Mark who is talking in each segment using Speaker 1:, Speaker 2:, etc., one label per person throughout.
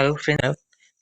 Speaker 1: Hello friend.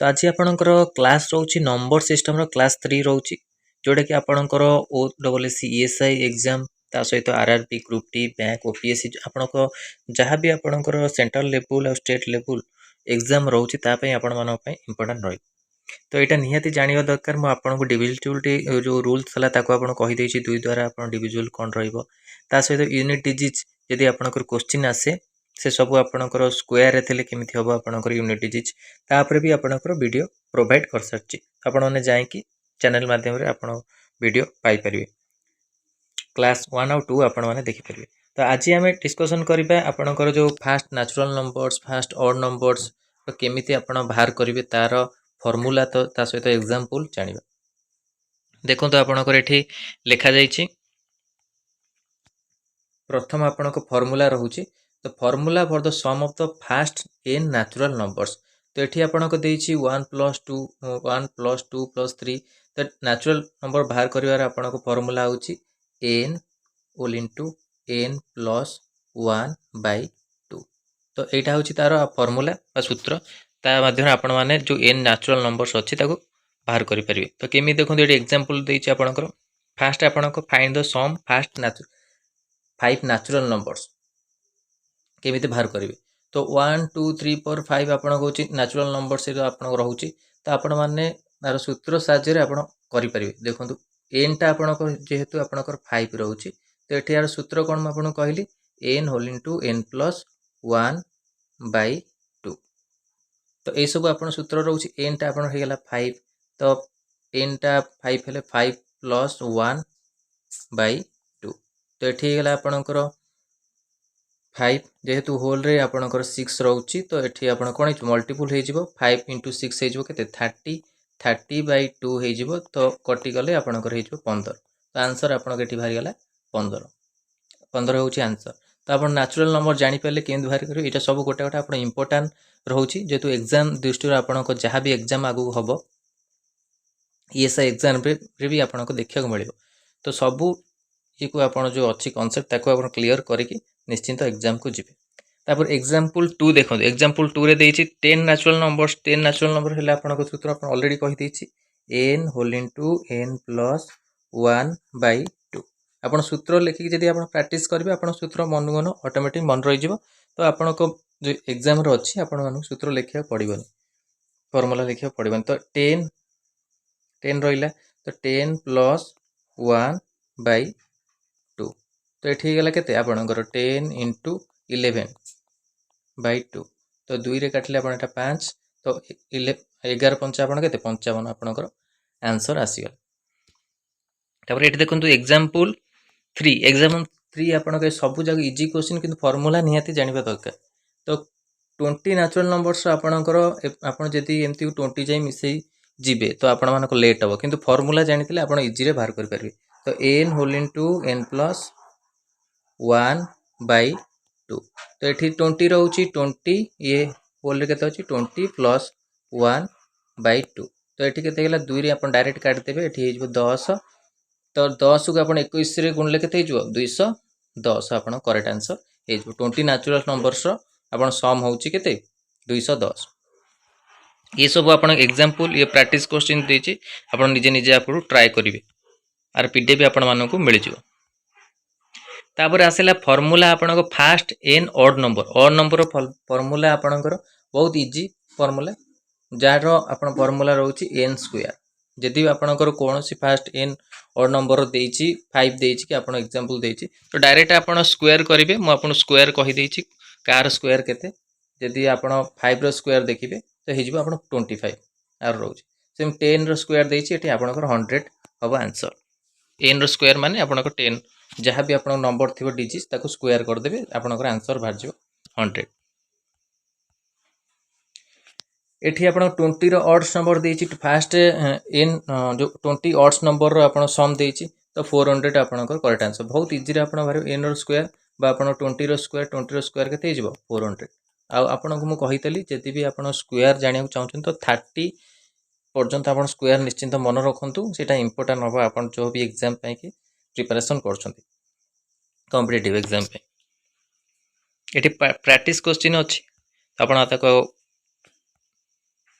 Speaker 1: तो आज आपणकर क्लास रोचे नंबर सिस्टम क्लास 3 रोचे जोटा कि आपणकर OSSC एग्जाम ता सहित RRB group D bank OPSC आपणक जहाँ भी आपणकर सेंट्रल लेवल और स्टेट लेवल एग्जाम रोचे तापई आपण मानक इंपोर्टेंट रही। तो यहाँ निहाती जानवा दरकार मुझे आपको डिविजुअल जो रूल्स है आपको कहीदे दुई द्वारा आप डिविजुअल कौन रा सहित यूनिट डिजिज जदि आपंकर क्वेश्चन आसे से सब आपंकर स्क्वायर थे केमी हम आपंकर यूनिट डिजिज तापर भी आपंकर वीडियो प्रोवाइड कर सारी आपने जाकि चैनल माध्यम आप वीडियो पाइपर क्लास 1 और 2 आपण मैंने देखिपारे। तो आज आम डिस्कसन करवा आपंकर जो fast natural numbers fast odd numbers तो केमी आप बाहर करेंगे तार फॉर्मूला तो ता सहित एग्जांपल जानिबा। देखो तो आपनकर एठी लिखा जाइछि प्रथम आपनको फॉर्मूला रहउछि तो formula for the sum of the first n natural numbers. तो एठी आपनको देइछि 1 + 2 1 + 2 + 3 तो नेचुरल नंबर बाहर करिवार आपनको फॉर्मूला होछि n होल इनटू n + 1/2। तो एटा होछि तार फॉर्मूला बा सूत्र ता माध्यम आपण माने जो n नेचुरल नंबर्स अछि ताको बाहर करि परिबे। तो केमि देखो एटी एग्जांपल देइछि आपनकर फास्ट आपनको find the sum first 5 natural numbers केमिति बाहर करिवे। तो 1 2 3 4 5 आपनको होछि नेचुरल नंबर्स से आपनको रहउछि तो आपण माने तार सूत्र साहाय्य रे आपण करि परिबे। देखंतु n टा आपनको जेहेतु आपनकर 5 रहउछि तो एठी यार सूत्र कोन म आपनको कहली n होल इनटू n + 1/2। तो ये सब आप सूत्र रोचे n टा आप हो 5 तो n टा 5 हेले 5 + 1/2। तो ये आपणकर 5 जेहेतु होल रे आपणकर 6 रोचे तो ये आप कौन मल्टीपुल हो 5 × 6 हो 30 30/2 हो तो कटिगले आपणकर 15। तो आंसर आपन बाहरी गला 15 हूँ आंसर। तो आप नेचुरल नंबर जानीपारे केमी बाहर करेंगे ये सब गोटे गोटे आप इंपोर्टाट रोचे जेहेतु एग्जाम दृष्टि आपण जहाँ भी एग्जाम आगू हम ESI एग्जाम भी आपको देखा मिले तो सबू ये को आप जो अच्छी कॉन्सेप्ट ताको आप क्लीयर करके निश्चिंत एग्जाम को जी। तापर एग्जांपल 2 देखो एग्जांपल 2 रे देछि 10 नेचुरल नंबर हेले आपनको सूत्र आप ऑलरेडी कहि देछि n होल इनटू n + 1/2। आपण सूत्र लेखिक जदि आपण प्रैक्टिस करिवे आपण सूत्र मन मन ऑटोमेटिक मन रहि जिवो। तो आपनको जो एग्जाम रो अछि आपण मन सूत्र लेखिया पड़िबनी फार्मूला लेखिया पड़िबनी। तो 10 रहिला तो 10 + 1/2 तो एठी गला केते आपणकर 10 × 11/2 तो 2 रे काटले आपण एटा 5 तो 11 5 आपण केते 55 आपणकर आंसर आसीगल। तापर एठी देखंतु एग्जांपल 3 आपणकर सब जग इजी क्वेश्चन किंतु फार्मूला निहाती जानिबा दरकार। तो 20 नेचुरल नंबर्स आपणकर आपण जदि एमती 20 जाई मिसई जिबे तो आपण मानको लेट हबो किंतु फार्मूला जानितिले आपण इजी रे बाहर कर परिबे। तो n होल इनटू n + 1/2 तो एठी 20 रहउची 20 ये होल रे केते अछि 20 + 1/2 तो एठी केते गेला 2 रे आपण डायरेक्ट काट देबे एठी हे जबो 10 तो 10 को आपण 21 रे गुणले केते हे जबो 210 आपण करेक्ट आंसर हे जबो। 20 नेचुरल नंबर्स रो आपण सम होउची केते 210। ये सब आपण एग्जांपल ये प्रैक्टिस क्वेश्चन देछि आपण निजे निजे आपु ट्राई करिवे आर पीडीएफ आपण मानको मिल जिवो। तापर आसेला फार्मूला आपनको first n odd number formula आपनकर बहुत इजी फार्मूला जार आपण फार्मूला रहउची n²। जदि आपनकर कोनोसी फास्ट n ऑड नंबर देछि 5 देछि कि आपण एग्जांपल देछि तो डायरेक्ट आपण स्क्वायर करिवे। मु आपण स्क्वायर कहि देछि कार स्क्वायर केते जदि आपण 5 रो स्क्वायर देखिबे तो हे जिवो आपण 25 आर रहउची सेम 10 रो स्क्वायर देछि एठी आपनकर 100 हबो आंसर। n रो स्क्वायर माने आपनकर 10 जहाँ भी आपन नंबर थी डिजिट ताको स्क्वायर कर देबे आपनकर आंसर बाहर जिवो 100। एठी आपण 20 रो ऑड्स नंबर देछि फास्ट n जो 20 ऑड्स नंबर रो आपण सम देछि तो 400 आपनकर करेक्ट आंसर। बहुत इजी रे आपण बाहर n रो स्क्वायर बा आपण 20 रो स्क्वायर केते जिवो 400। आ आपनको मु कहितली जति भी आपण स्क्वायर जानिया चाहछन तो 30 पर्यंत आपण स्क्वायर निश्चिंत मन रखंतु सेटा इंपोर्टेंट हबो आपण जो भी एग्जाम पई कि प्रिपरेशन करछन्ती कॉम्पिटिटिव एग्जाम पे। एठी प्रैक्टिस क्वेश्चन अछि आपण ताको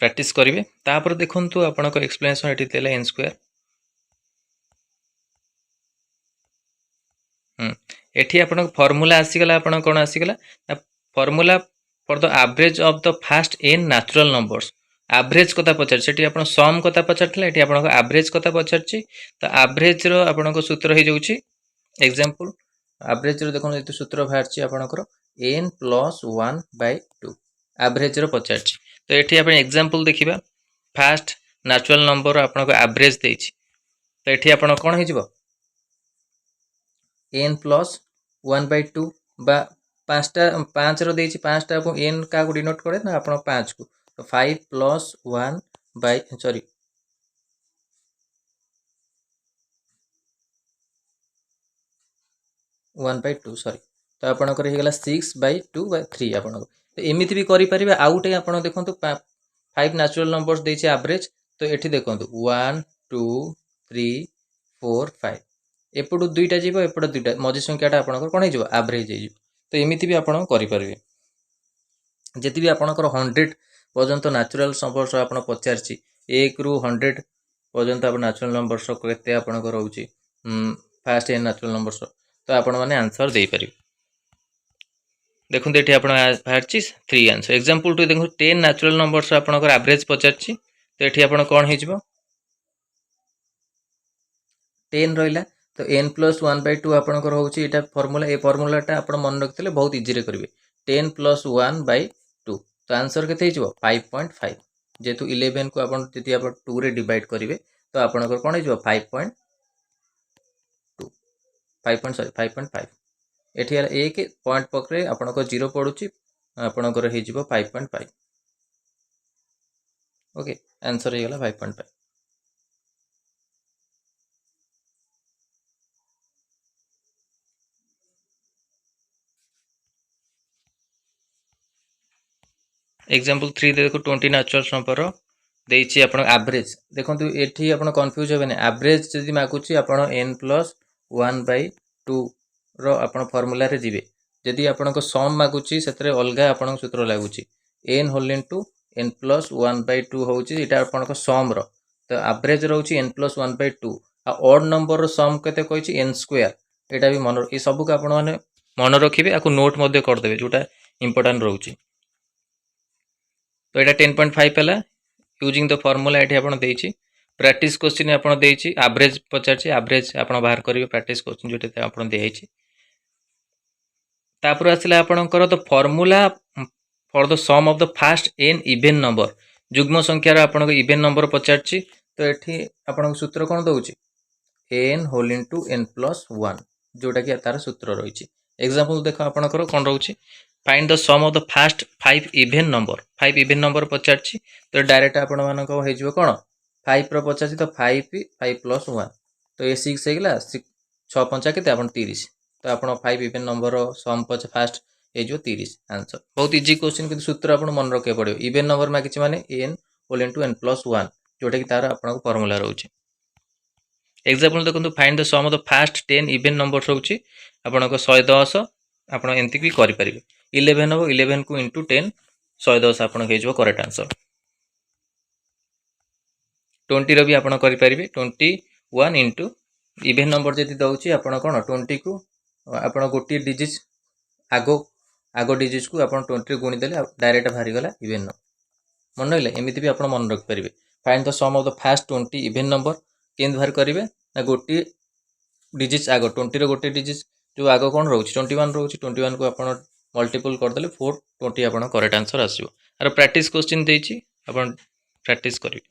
Speaker 1: प्रैक्टिस करेंगे तापर देखो आपन एक्सप्लेनेशन ये देला n स्क्वायर एठी आपन फॉर्मूला आसीगला आपन कोन आसीगला formula for the average of the first n natural numbers average कथा पचार सेठी आपन सम कथा पचारथिला एठी आपन एवरेज कथा पचारछि तो एवरेज रो आपन सूत्र हे जाउछि एग्जांपल एवरेज रो देखो एतो सूत्र बाहरछि आपनकर n + 1/2 एवरेज रो पचारछि तो एठी आपन एग्जांपल देखिबा फर्स्ट नेचुरल नंबर आपन एवरेज देछि तो एठी आपन कोन हे जिवो n + 1/2 बा पांचटा पांच रो देछि पांचटा को n का को डिनोट करे ना आपण 5 को तो 5 + 1/2 सॉरी तो आपण कर हे गेला 6/2/3 आपण तो एमिति भी करि परिबा आउटे आपण देखंतु 5 नेचुरल नंबर्स देछि एवरेज तो एठी देखंतु 1 2 3 4 5 एपटू दुईटा जीव एपट दुईटा मझी संख्याटा आपंकर कौन हो एवरेज हो तो एमती भी आप करेंगे जी भी आपंकर 100 पर्यंत नेचुरल नंबर्स आप पचारि 1 ରୁ 100 पर्यंत आप नेचुरल नंबर्स के आपंकर रोचे फास्ट एन नेचुरल नंबर्स तो आपण मैंने आंसर दे पारे देखते ये बाहर 3 आंसर एग्जांपल टू देखो 10 नेचुरल नंबर्स आपंकर एवरेज पचारि तो ये आप कौन हो 10 रहा तो n + 1/2 आपंकर होची एटा फॉर्मूला ए फॉर्मूलाटा आप मन रखिले बहुत इजी रे करेंगे 10 + 1/2 तो आंसर केते हिजो 5.5 जेतु 11 को आपण जति आप 2 रे डिवाइड करेंगे तो आपनकर कोन हिजो 5.2 5.5 एठी 1 पॉइंट पकरे आपनकर 0 पडुची आपनकर हिजो 5.5 ओके आंसर हे गला 5.5 एग्जांपल 3 देखो 20 नेचुरल नंबर देछि आपण एवरेज देखंतु एठी आपण कंफ्यूज हेबे नै एवरेज जदि मागुछि आपण n + 1/2 रो आपण फार्मूला रे जिवे जदि आपण को सम मागुछि सेतरे अलगा आपण सूत्र लागुछि n होल इनटू n + 1/2 होउछि एटा आपण को सम रो तो एवरेज रहउछि n + 1/2 आ ऑड नंबर रो सम केते कहिछि n स्क्वायर एटा भी मन ए सब को आपण माने मन रखिबे आकु नोट मध्ये कर देबे जोटा इंपोर्टेंट रहउछि तो ये 10.5 है यूजिंग द फॉर्मूला ये आपड़ देछि प्रैक्टिस क्वेश्चन आपड़ देछि एवरेज पचारछि एवरेज आपड़ बाहर करेंगे प्रैक्टिस क्वेश्चन जोटे आपड़ दिखाई तापर आसला आपणकर the formula for the sum of the first n even number जुग्म संख्यार आपन इवन नंबर पचारछि तो ये आपन सूत्र कौन दउछि n होल इनटू n + 1 जोटा कि तार सूत्र रही एग्जांपल देखो आपणकर कौन रही find the sum of the first 5 even number पचारछि तो डायरेक्ट आपण मानको हे जिवो कोन 5 रो पचारछि तो 5 + 1 तो ये 6 हे गेला 6 5 केते आपण 30 तो आपण 5 इवन नंबर रो सम पच फर्स्ट हे जो 30 आंसर बहुत इजी क्वेश्चन कि सूत्र आपण मन रखे पड़ियो इवन नंबर मागिछि माने n होल इनटू n + 1 जोटा कि तार आपण फार्मूला रहउछि एग्जांपल देखंतु find the sum of the first 10 even numbers रहउछि आपण को 110 आपण एंती भी करि परिबे 11 हो 11 को इंटू 10 110 आपण हे जो करेक्ट आंसर 20 रो भी आपण करि परिबे 21 इंटू इवन नंबर जति दउछि आपण कोन 20 को आपण गोटी डिजिट आगो डिजिट को आपण 20 रे गुणी देले डायरेक्ट भारी गला इवन नंबर मन रहिले एमिति भी आपण मन रख परिबे find the sum of the first 20 even number केन भार करिवे ना गोटी डिजिट आगो 20 रो गोटी डिजिट जो आगो कोन रहउछि 21 रहउछि 21 को आपण मल्टीपल कर देले 420 आपण करेक्ट आंसर आसीबो आरो प्रैक्टिस क्वेश्चन देछि आपण प्रैक्टिस करिवे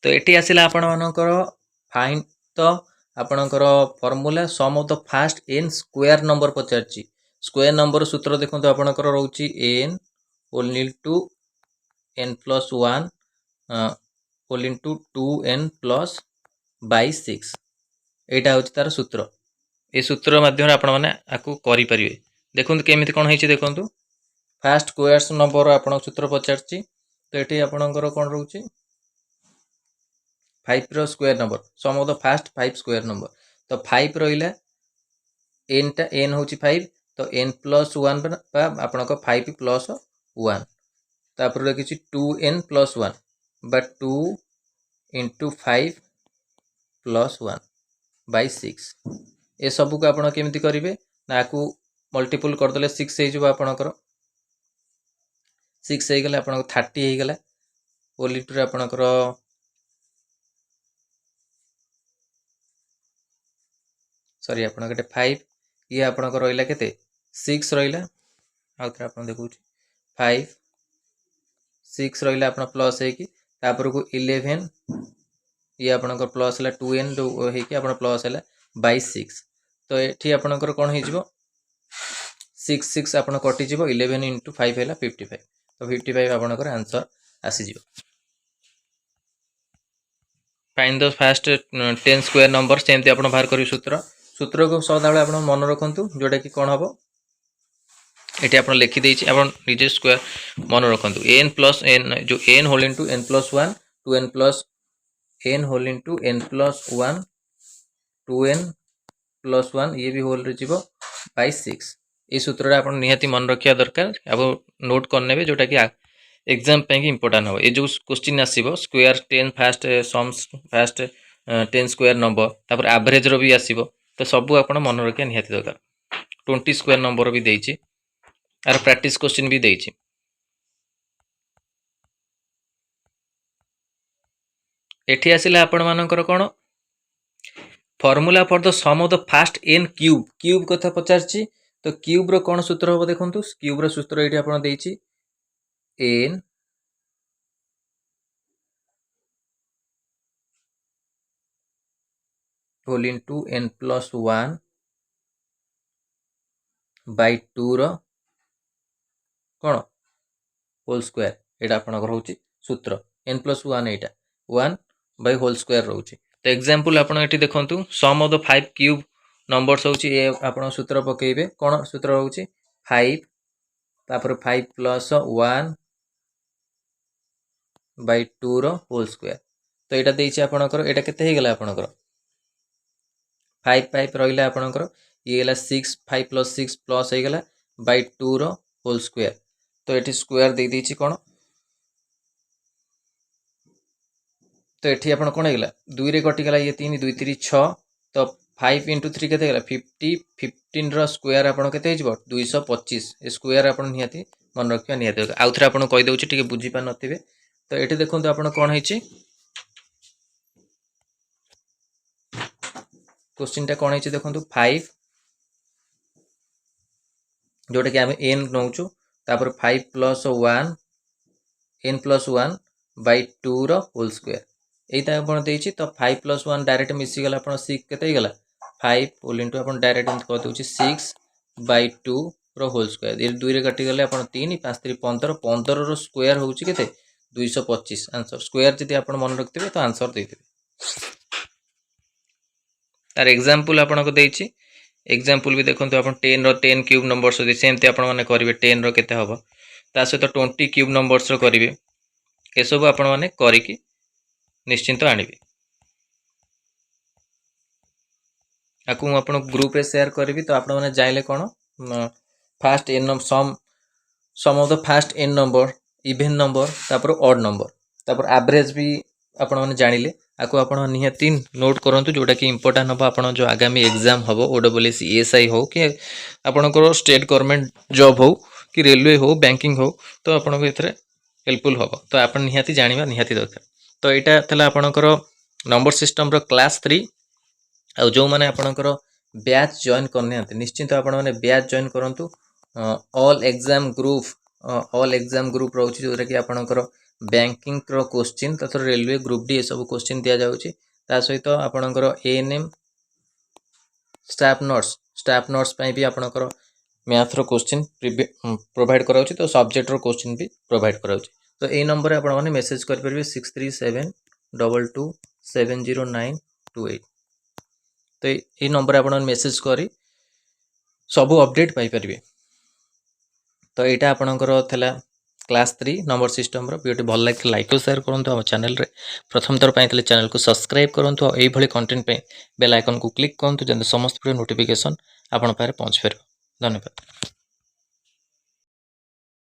Speaker 1: तो एटी आसिला आपण मानकर फाइंड द आपणकर formula sum of the first n square number पचारछि स्क्वायर नंबर सूत्र देखंतु आपणकर रहउछि n whole into n + 1 whole into 2n + 6 एटा होछि तार सूत्र ए सूत्र माध्यम आपण माने आकु करि परिबे देखंतु केमिति कोन हेछि देखंतु फर्स्ट स्क्वायर्स नंबर आपण सूत्र पचारछि तो एटी आपणकर कोन रहउछि 5 रो square number sum of the first 5 square number तो 5 रहिला एन टा एन हूँ 5 तो एन प्लस 1 आपण 5 प्लस 1 तापर रखी 2n प्लस 1 बा 2 इंटू 5 प्लस 1 बाय 6 ए सबू को आपण केमिति करेंगे ना को मल्टीपल करदे 6 हो आपणकर 6 हो गले आप 30 हो गला होल इंटू आपणकर सॉरी आप 5 ये आपणकर रहा के 6 रहा आउ थे आप देखो 5 6 रहा आप प्लस होपर को 11 ये आपणकर प्लस है 2n जो होकर प्लस है बाय 6 तो ये आपणकर कौन हो 6 6 आप कटिज 11 इंटू 5 है 55 तो 55 आपणकर आंसर आसीज find the first 10 square number सेमती आप बाहर करेंगे सूत्र सूत्र को सदाबले आप मन रखु जोटा कि कौन हम ये आप लिखिदे आप निजे स्क्वायर मन रखु एन प्लस एन जो N whole into N plus 1 2n plus N whole into N plus 1 2n plus 1 ये भी होल रे बाय 6 ये सूत्र आप निहाती मन रखा दरकार आप नोट करने जोटा कि एग्जाम पे इंपोर्टाट हम ये जो क्वेश्चन आसो square 10 fast sums fast 10 square number तापर एवरेज रो भी आसो तो सबू आप मन रखा निहाती दरकार 20 स्क्वायर नंबर भी देछि आर प्रैक्टिस क्वेश्चन भी देछि एठी आसिला आपण मानकर कोन formula for the sum of the first n cube cube कथा पचारछि तो क्यूब रो कोन सूत्र हो देखंतु क्यूब रो सूत्र एठी आपण देछि n whole into N plus 1 by 2 रो कोन होल स्क्वायर एटा आपनकर होछि सूत्र एन प्लस 1 एटा 1 बाय होल स्क्वायर रोछि तो एग्जांपल आपण एठी देखंतु सम ऑफ द 5 क्यूब नंबर्स होछि ए आपण सूत्र पकेइबे कोन सूत्र होछि 5 तापर 5 plus 1 by 2 row whole square तो एटा देछि आपनकर एटा केते हे गेला आपनकर 5 5 रहिला आपनकर ये गेला 6 5 प्लस 6 प्लस हे गेला बाय 2 रो होल स्क्वायर तो एठी स्क्वायर दे देछि कोन तो एठी आपण कोन हेगला 2 रे कटि गेला ये 3 2 3 6 तो 5 इंटू 3 केते गेला 50 15 रो स्क्वायर आपण केते हिजबो 225 ए स्क्वायर आपण निहाती मन रखिया निहाती आउ थरे आपण कहि दउछि टिके बुझी पा नथिबे तो एठी देखंतु आपण कोन हेछि क्वेश्चन टा कोन हेछि देखंतु 5 जोटा कि हम n नौचु तापर 5 plus 1 n plus 1 by 2 row whole square एटा आपण देछि तो 5 प्लस 1 डायरेक्ट मिसी गला आपण 6 केते गला 5 होल इंटू आपण डायरेक्ट हम कह दउछि 6 बाय 2 रो होल स्क्वायर ये 2 रे कटि गले आपण 3 5 3 15 15 रो स्क्वायर होउछि केते 225 आंसर स्क्वायर जदि आपण मन रखतिबे तो आंसर दे देबे तार एग्जांपल आपण को देछि एग्जांपल भी देखंतु आपण 10 रो 10 क्यूब नंबर्स दे सेमते आपण माने करिवे 10 रो केते हबो ता सहित 20 क्यूब नंबर्स रो करिवे ए सब आपण माने करिकि निश्चिंत आनिबे आकु आपण ग्रुप रे शेयर करबी तो आपण माने जाइले कोन first n sum of the first n number even number तापर ऑड नंबर तापर एवरेज भी आपण माने जानिले आकु आपण निहाती नोट करंतु जोटा कि इंपोर्टेंट हबो आपण जो आगामी एग्जाम हबो ओडब्ल्यूएस ईएसआई हो कि आपणकर स्टेट गवर्नमेंट जॉब हो कि रेलवे हो बैंकिंग हो तो आपण को एथरे हेल्पफुल हबो तो आपण निहाती जानिबा निहाती दरकार तो एटा थला आपणकर नंबर सिस्टम रो क्लास 3 आ जो माने आपणकर बैच जॉइन करने निश्चित आपण माने बैच जॉइन करंतु ऑल एग्जाम ग्रुप रोची जोरा कि आपणकर बैंकिंग रो क्वेश्चन तथा रेलवे ग्रुप डी सब क्वेश्चन दिया जाउची ता सहित आपणकर एएनएम स्टाफ नोट्स पई भी आपणकर मैथ रो क्वेश्चन प्रोवाइड कराउची तो सब्जेक्ट रो क्वेश्चन भी प्रोवाइड कराउची तो ए नंबर आपण माने मेसेज कर परबे 6372270928 तो ये नंबर आपण मेसेज करी सब अपडेट पाई परबे तो एटा आपणकर थला क्लास 3 नंबर सिस्टम वीडियो भल लगे लाइक और शेयर करूँ आम चैनल प्रथम थर पर चैनल को सब्सक्राइब करूँ और यही कंटेंट पे बेल आइकन को क्लिक करूँ जब समस्त वीडियो नोटिफिकेशन आपण पाखे पहुँच पार। धन्यवाद।